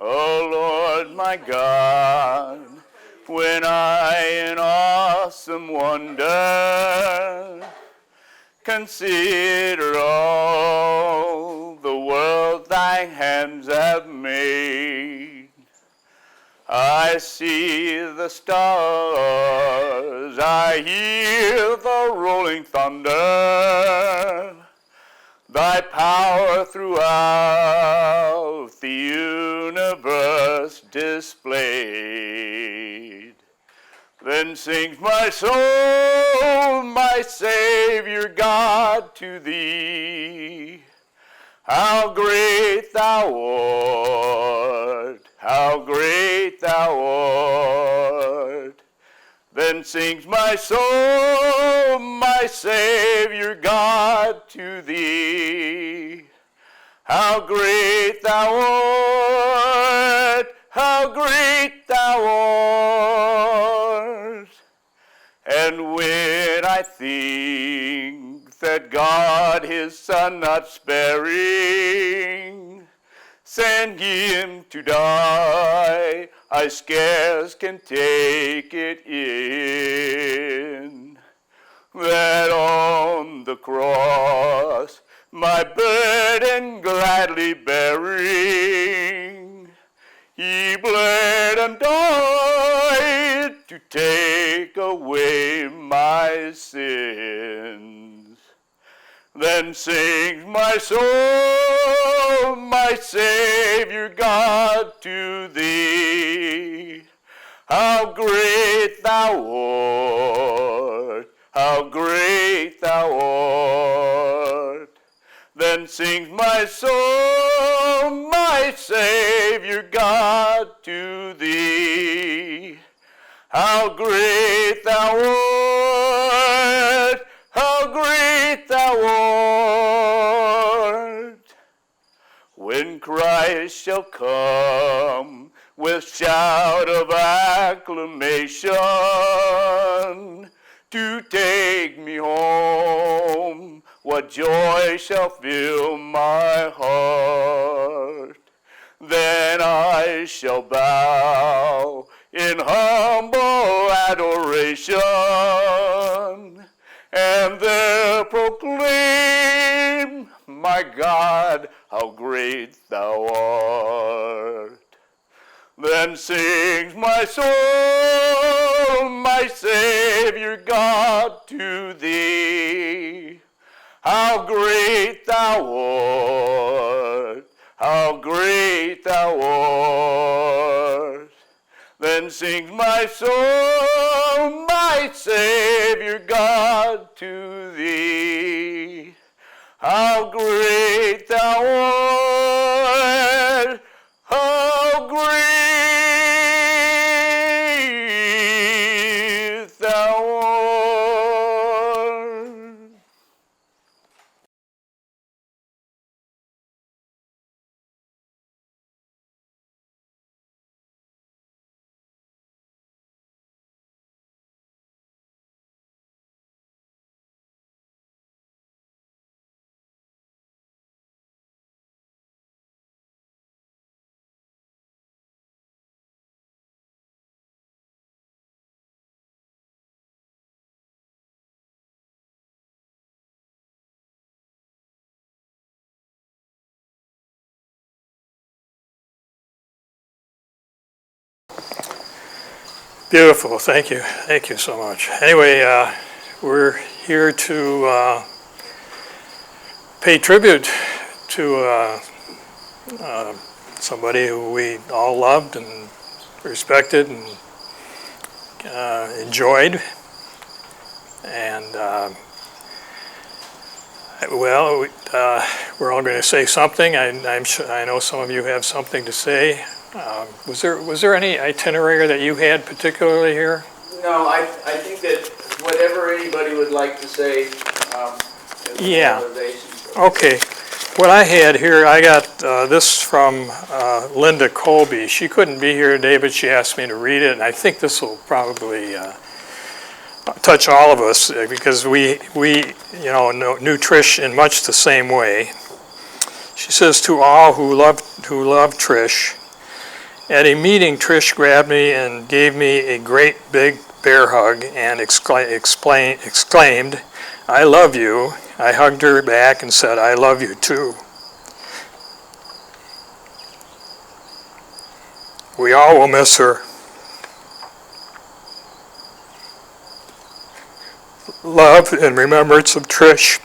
O Lord my God, when I in awesome wonder consider all the world thy hands have made, I see the stars, I hear the rolling thunder, thy power throughout the universe displayed. Then sings my soul, my Savior God, to thee. How great thou art, how great thou art. Then sings my soul, my Savior God, to thee. How great thou art, how great thou art. And when I think that God his Son not sparing sent him to die, I scarce can take it in, that on the cross my burden gladly bearing, he bled and died to take away my sins. Then sings my soul, my Savior God, to thee. How great thou art, how great thou art. Then sings my soul, my Savior God, to thee. How great thou art, how great thou art. When Christ shall come with shout of acclamation to take me home, what joy shall fill my heart. Then I shall bow in humble adoration, and there proclaim, my God, how great thou art. Then sings my soul, my Savior God, to thee. How great thou art, how great thou art. Then sings my soul, my Savior God, to thee. How great thou art, how great thou art. Beautiful, thank you so much. Anyway, we're here to pay tribute to somebody who we all loved and respected and enjoyed. And we're all going to say something. I'm sure, I know some of you have something to say. Was there any itinerary that you had particularly here? No, I think that whatever anybody would like to say. Yeah. Okay. What I had here, I got this from Linda Colby. She couldn't be here today, but she asked me to read it, and I think this will probably touch all of us because we knew Trish in much the same way. She says, "To all who love Trish, At a meeting, Trish grabbed me and gave me a great big bear hug and exclaimed, "I love you." I hugged her back and said, "I love you too." We all will miss her. Love and remembrance of Trish,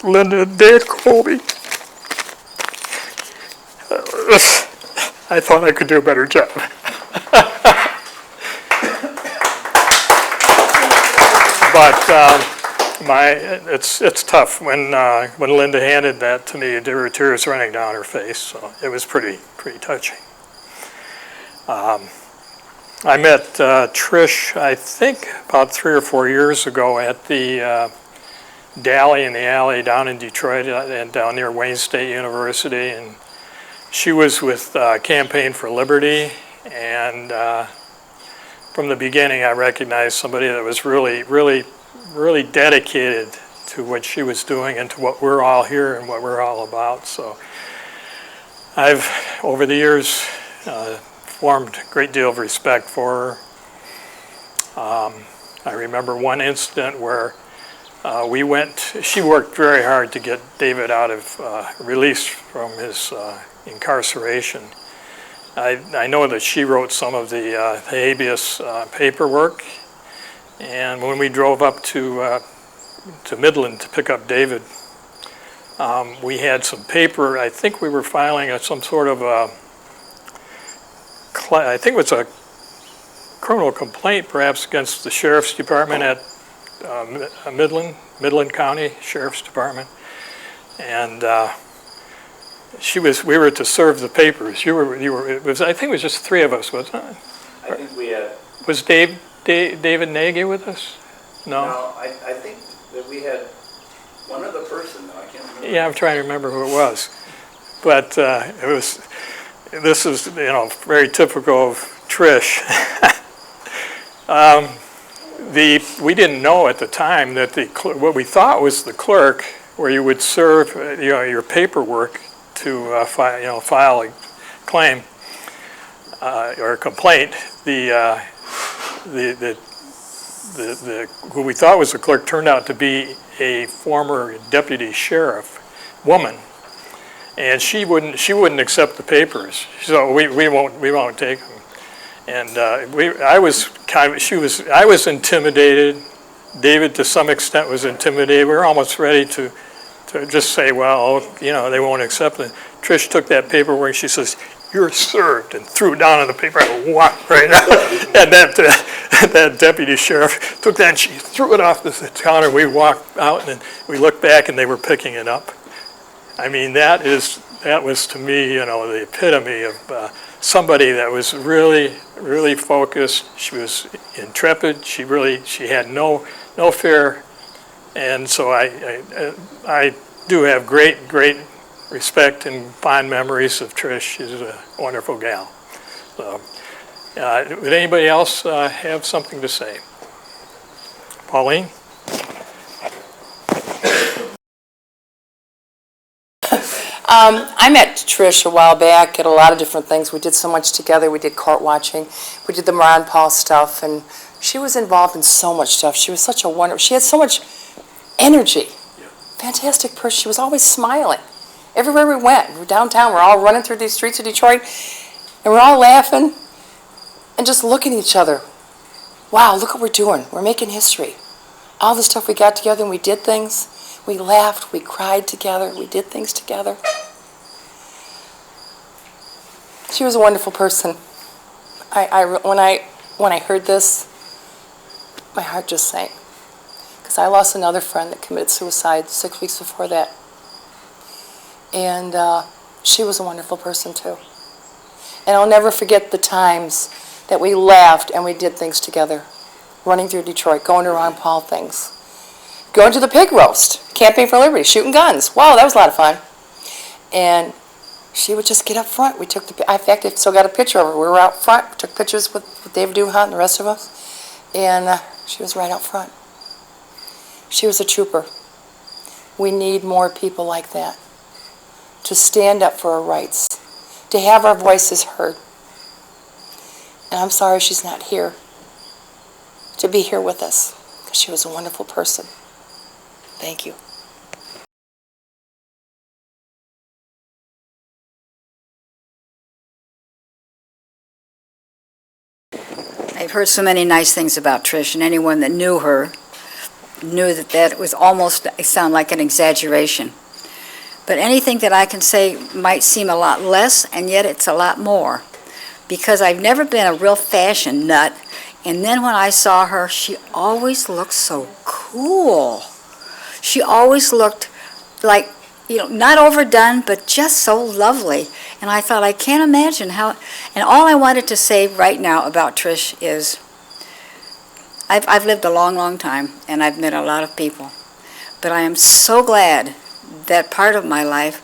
Linda, and Dave Colby. I thought I could do a better job. But it's tough. When Linda handed that to me, there were tears running down her face. So it was pretty touching. I met Trish, I think, about 3 or 4 years ago at the Dally in the Alley down in Detroit and down near Wayne State University, and she was with Campaign for Liberty, and from the beginning I recognized somebody that was really dedicated to what she was doing and to what we're all here and what we're all about. So I've, over the years, formed a great deal of respect for her. I remember one incident where she worked very hard to get David out of, released from his incarceration. I know that she wrote some of the habeas paperwork, and when we drove up to Midland to pick up David, we had some paper. I think we were filing some sort of I think it was a criminal complaint perhaps against the Sheriff's Department at Midland County Sheriff's Department, and we were to serve the papers. You were. I think it was just 3 of us, wasn't it? I think we had. Was David Nagy with us? No. No, I think that we had one other person. Though I can't remember. Yeah, I'm trying to remember who it was, but it was. This is very typical of Trish. We didn't know at the time that what we thought was the clerk, where you would serve your paperwork to file a claim or a complaint. Who we thought was the clerk turned out to be a former deputy sheriff woman, and she wouldn't accept the papers. So we won't take them. And I was intimidated. David, to some extent, was intimidated. We were almost ready to just say, well, they won't accept it. Trish took that paperwork and she says, "You're served," and threw it down on the paper and walked right out. And that deputy sheriff took that and she threw it off the counter. We walked out and we looked back and they were picking it up. I mean, that was to me, the epitome of somebody that was really, really focused. She was intrepid. She had no fear, and so I do have great respect and fond memories of Trish. She's a wonderful gal. So, would anybody else have something to say? Pauline? I met Trish a while back at a lot of different things. We did so much together. We did court watching. We did the Ron Paul stuff, and she was involved in so much stuff. She was such a wonderful, she had so much energy. Yeah. Fantastic person. She was always smiling. Everywhere we went, we were downtown, we're all running through these streets of Detroit, and we're all laughing and just looking at each other. Wow, look what we're doing. We're making history. All the stuff we got together and we did things. We laughed, we cried together, we did things together. She was a wonderful person. When I heard this, my heart just sank. Because I lost another friend that committed suicide 6 weeks before that. And she was a wonderful person too. And I'll never forget the times that we laughed and we did things together. Running through Detroit, going to Ron Paul things. Going to the pig roast, Campaign for Liberty, shooting guns. Wow, that was a lot of fun. And she would just get up front. We took in fact, I still got a picture of her. We were out front, we took pictures with David Duhan and the rest of us. And she was right out front. She was a trooper. We need more people like that to stand up for our rights, to have our voices heard. And I'm sorry she's not here to be here with us, because she was a wonderful person. Thank you. I've heard so many nice things about Trish, and anyone that knew her knew that that was almost sound like an exaggeration. But anything that I can say might seem a lot less, and yet it's a lot more. Because I've never been a real fashion nut, and then when I saw her, she always looked so cool. She always looked like, not overdone, but just so lovely. And I thought, I can't imagine how, and all I wanted to say right now about Trish is, I've lived a long, long time, and I've met a lot of people. But I am so glad that part of my life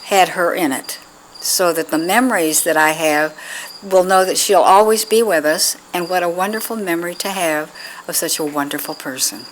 had her in it, so that the memories that I have will know that she'll always be with us, and what a wonderful memory to have of such a wonderful person.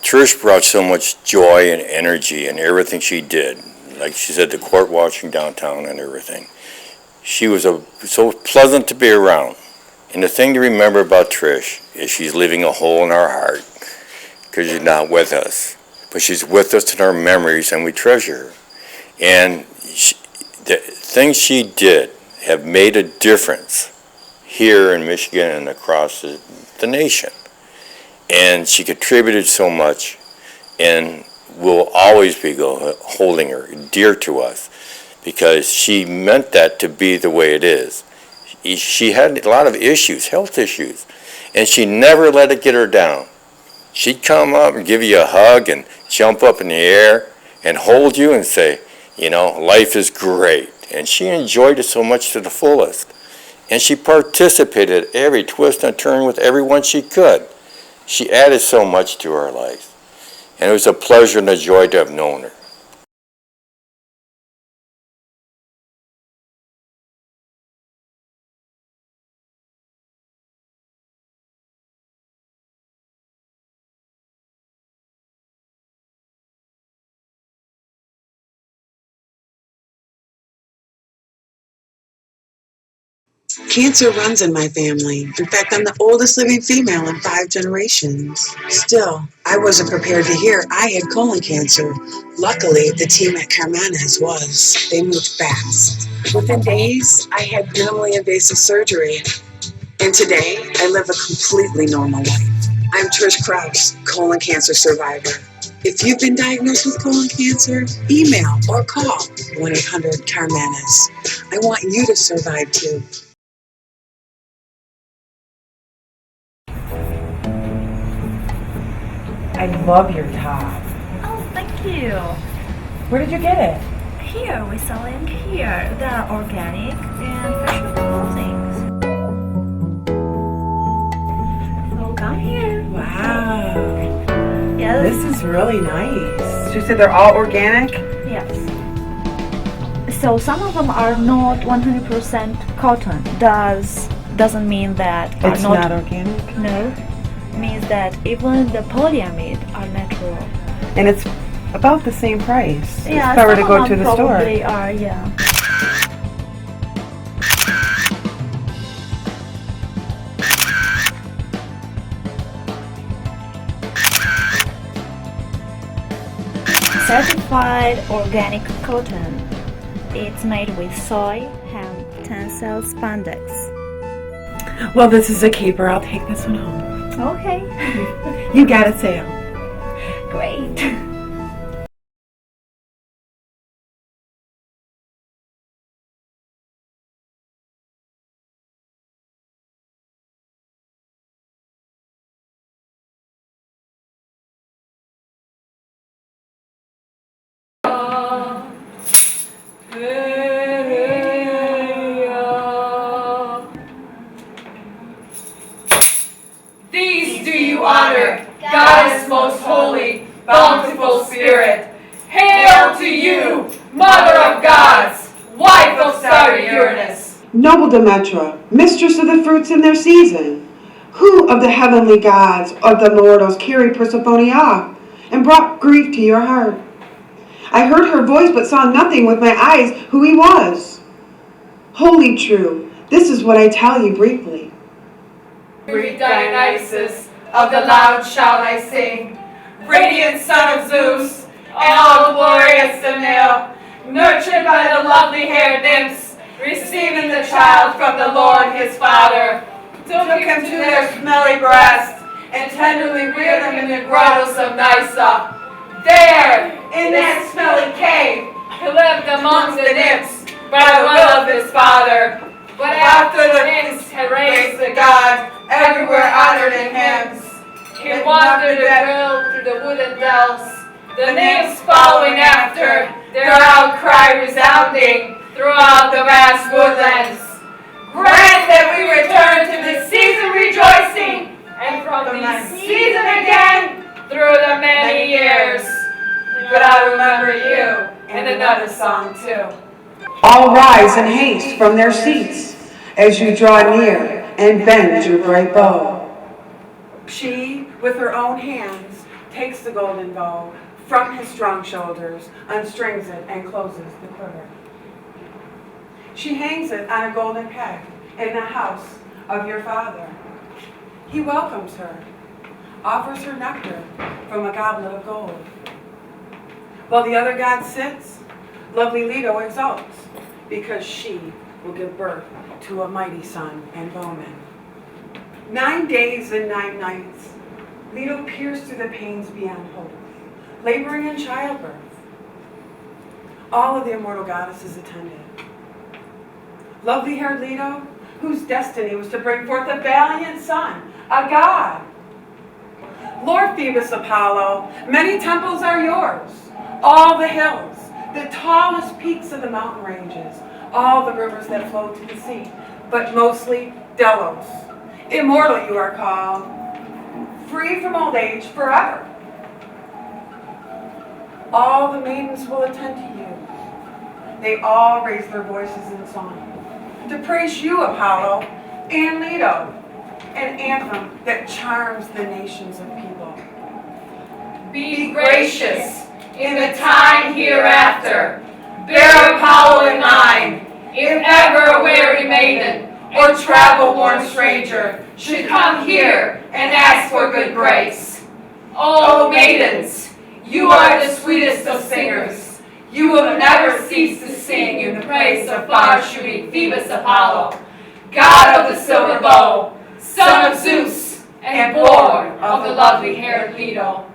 Trish brought so much joy and energy in everything she did. Like she said, the court watching downtown and everything. She was so pleasant to be around. And the thing to remember about Trish is she's leaving a hole in our heart because she's not with us. But she's with us in our memories, and we treasure her. And the things she did have made a difference here in Michigan and across the nation. And she contributed so much, and we'll always be holding her dear to us because she meant that to be the way it is. She had a lot of issues, health issues, and she never let it get her down. She'd come up and give you a hug and jump up in the air and hold you and say, life is great. And she enjoyed it so much to the fullest. And she participated every twist and turn with everyone she could. She added so much to our life. And it was a pleasure and a joy to have known her. Cancer runs in my family. In fact, I'm the oldest living female in 5 generations. Still, I wasn't prepared to hear I had colon cancer. Luckily, the team at Carmena's was. They moved fast. Within days, I had minimally invasive surgery. And today, I live a completely normal life. I'm Trish Kraus, colon cancer survivor. If you've been diagnosed with colon cancer, email or call 1-800-CARMENAS. I want you to survive too. I love your top. Oh, thank you. Where did you get it? Here, we sell it here. They are organic and fashionable things. So come here. Wow. Yes. This is really nice. So you said they're all organic? Yes. So some of them are not 100% cotton. Doesn't mean that It's are not organic? No. Means that even the polyamide are natural. And it's about the same price Yeah, if I were to some go of to them the store. probably are, yeah. Certified organic cotton. It's made with soy, hemp, tencel, spandex. Well, this is a keeper. I'll take this one home. Okay. You got a sale. Great. These do you honor, Goddess most holy, bountiful spirit. Hail to you, Mother of gods, wife of starry Uranus. Noble Demetra, mistress of the fruits in their season, who of the heavenly gods of the mortals carried Persephone off and brought grief to your heart? I heard her voice but saw nothing with my eyes who he was. Holy true, this is what I tell you briefly. Greet Dionysus, of the loud shout I sing, radiant son of Zeus, and all glorious Enlil, nurtured by the lovely haired nymphs, receiving the child from the Lord his Father, took him to their smelly breast, and tenderly reared him in the grottos of Nysa. There, in that smelly cave, he lived amongst the nymphs, by the will of his father. But after the nymphs had raised the god, everywhere honored in hymns, he wandered at will through the wooded dells, the nymphs following after, their outcry resounding throughout the vast woodlands. Grant that we return to this season rejoicing, and from this season again, through the many years. But I remember you in another song too. All rise in haste from their seats as you draw near and bend your bright bow. She, with her own hands, takes the golden bow from his strong shoulders, unstrings it, and closes the quiver. She hangs it on a golden peg in the house of your father. He welcomes her, offers her nectar from a goblet of gold. While the other god sits, lovely Leto exults, because she will give birth to a mighty son and bowman. 9 days and 9 nights, Leto pierced through the pains beyond hope, laboring in childbirth. All of the immortal goddesses attended. Lovely-haired Leto, whose destiny was to bring forth a valiant son, a god. Lord Phoebus Apollo, many temples are yours, all the hills, the tallest peaks of the mountain ranges, all the rivers that flow to the sea, but mostly Delos. Immortal you are called, free from old age forever. All the maidens will attend to you. They all raise their voices in song to praise you, Apollo, and Leto, an anthem that charms the nations of people. Be gracious in the time hereafter. Bear Apollo in mind, if ever a weary maiden or travel-worn stranger should come here and ask for good grace. Oh, maidens, you are the sweetest of singers. You will never cease to sing in the praise of far-shooting Phoebus Apollo, god of the silver bow, son of Zeus, and born of the lovely-haired Leto.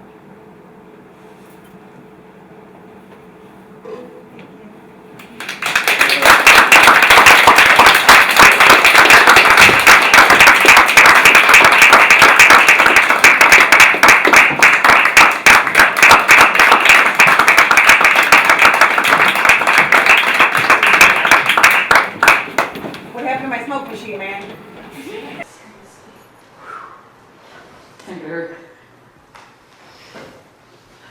What happened to my smoke machine, man?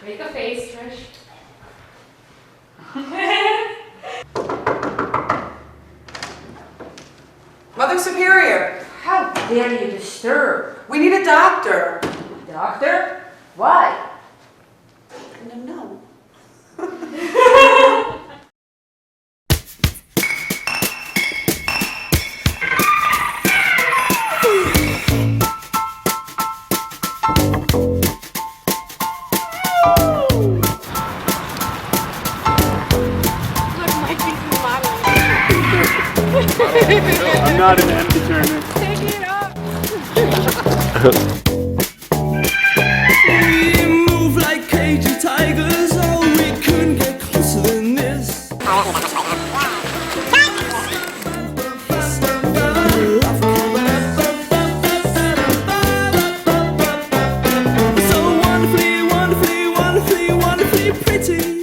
Make a face, Trish. Mother Superior, How dare you disturb? we need a doctor. Doctor? Why? No. I'm not an empty turner. We move like cagey tigers, oh, we couldn't get closer than this. So wonderfully, wonderfully, wonderfully, wonderfully pretty.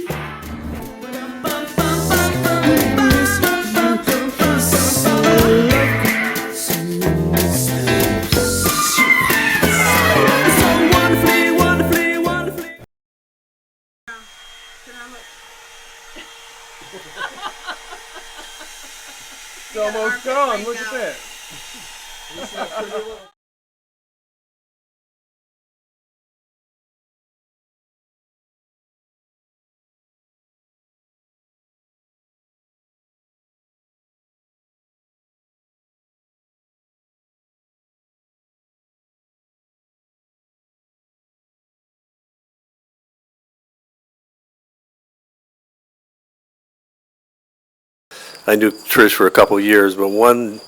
It's almost gone. Look at that. I knew Trish for a couple of years, but one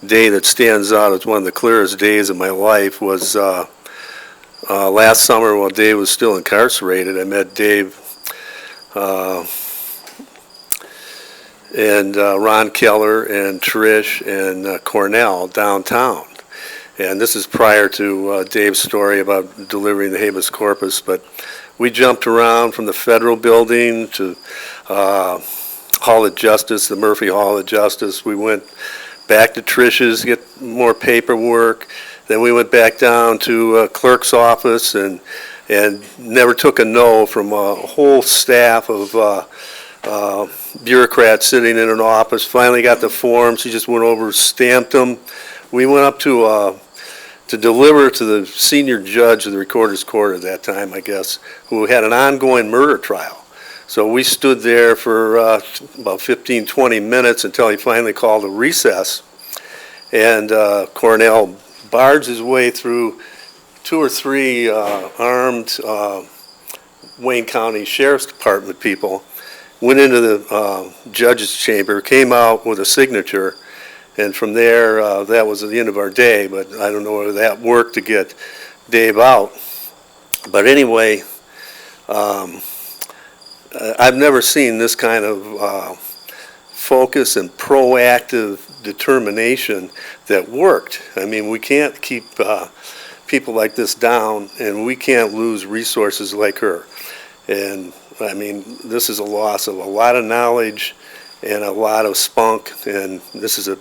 day that stands out as one of the clearest days of my life was last summer while Dave was still incarcerated. I met Dave and Ron Keller and Trish and Cornell downtown. And this is prior to Dave's story about delivering the habeas corpus, but we jumped around from the federal building to Hall of Justice, the Murphy Hall of Justice. We went back to Trish's to get more paperwork. Then we went back down to a clerk's office and never took a no from a whole staff of bureaucrats sitting in an office. Finally got the forms. He just went over, stamped them. We went up to deliver to the senior judge of the Recorder's Court at that time, I guess, who had an ongoing murder trial. So we stood there for about 15, 20 minutes until he finally called a recess. And Cornell barged his way through 2 or 3 armed Wayne County Sheriff's Department people, went into the judge's chamber, came out with a signature, and from there, that was the end of our day. But I don't know whether that worked to get Dave out. But anyway, I've never seen this kind of focus and proactive determination that worked. I mean, we can't keep people like this down, and we can't lose resources like her. And I mean, this is a loss of a lot of knowledge and a lot of spunk, and this is a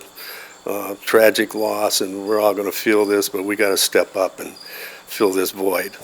tragic loss, and we're all going to feel this, but we got to step up and fill this void.